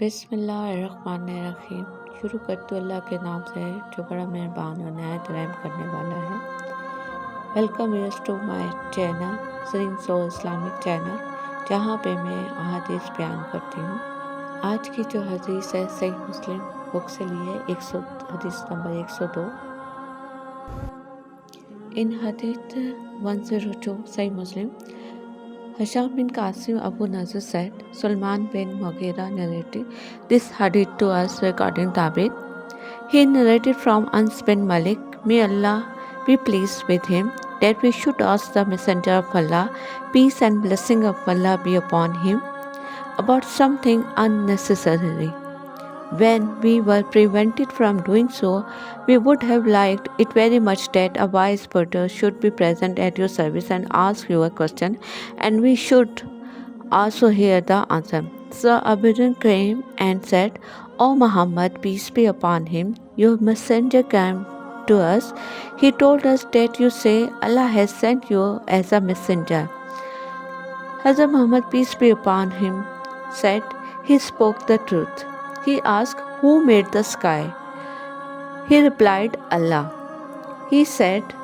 بسم اللہ الرحمن الرحیم۔ شروع کرتے اللہ کے نام سے جو بڑا مہربان اور نہایت رحم کرنے والا ہے۔ Welcome use to my channel Serene Islamic channel, جہاں پہ میں احادیث بیان کرتی ہوں۔ آج کی جو حدیث ہے صحیح مسلم بک سے لی ہے، حدیث نمبر 102۔ ان حدیث 102 صحیح مسلم. Hisham bin Qasim Abu Nazir said, Sulman bin Mughira narrated this hadith to us regarding Thabit. He narrated from Anas bin Malik, may Allah be pleased with him, that we should ask the Messenger of Allah, peace and blessing of Allah be upon him, about something unnecessary. When we were prevented from doing so, we would have liked it very much that a wise brother should be present at your service and ask you a question, and we should also hear the answer. So Abidin came and said, O Muhammad, peace be upon him, your messenger came to us. He told us that you say Allah has sent you as a messenger. Hazrat Muhammad, peace be upon him, said he spoke the truth. He asked, who made the sky? He replied, Allah. He said,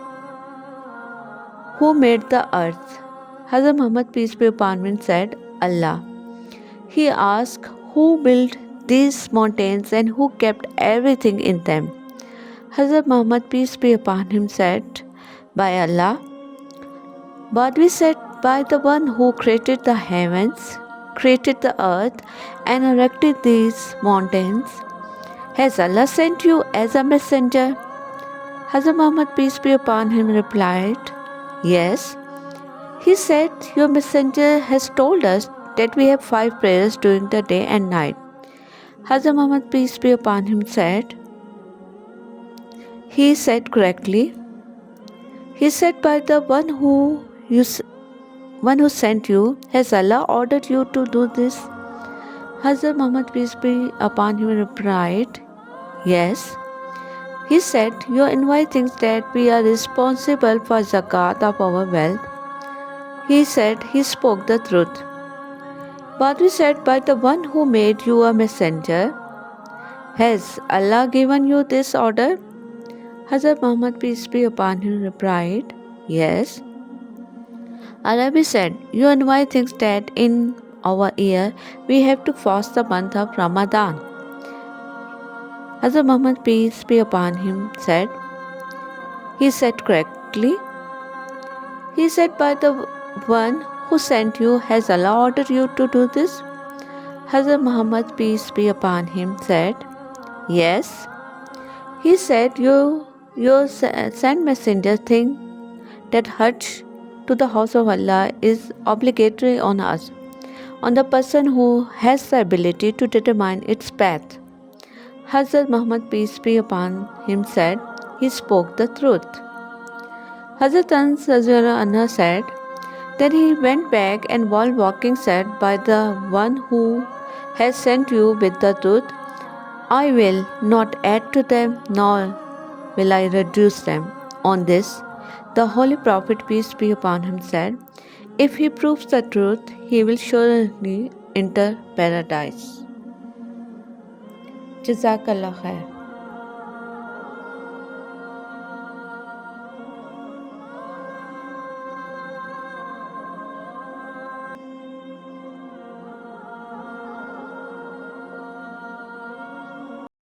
who made the earth? Hazrat Muhammad, peace be upon him, said, Allah. He asked, who built these mountains and who kept everything in them? Hazrat Muhammad, peace be upon him, said, by Allah. But we said, by the one who created the heavens, created the earth, and erected these mountains. Has Allah sent you as a messenger? Hazrat Muhammad, peace be upon him, replied, yes. He said, your messenger has told us that we have 5 prayers during the day and night. Hazrat Muhammad, peace be upon him, said, he said correctly. He said, by the one who sent you, has Allah ordered you to do this? Hazrat Muhammad, peace be upon him, replied, yes. He said, you invite things that we are responsible for zakat of our wealth. He said, he spoke the truth. But we said, by the one who made you a messenger, has Allah given you this order? Hazrat Muhammad, peace be upon him, replied, yes. Arabi said, you invite things that in our year we have to fast the month of Ramadan. Hazrat Muhammad, peace be upon him, said, he said correctly. He said, by the one who sent you, has Allah ordered you to do this? Hazrat Muhammad, peace be upon him, said, yes. He said, your sent messenger think that Hajj to the house of Allah is obligatory on us, on the person who has the ability to determine its path. Hazrat Muhammad, peace be upon him, said, he spoke the truth. Hazrat Anas Anha said, then he went back and while walking said, by the one who has sent you with the truth, I will not add to them, nor will I reduce them. On this, the Holy Prophet, peace be upon him, said, if he proves the truth, he will surely enter paradise. Jazakallah khair.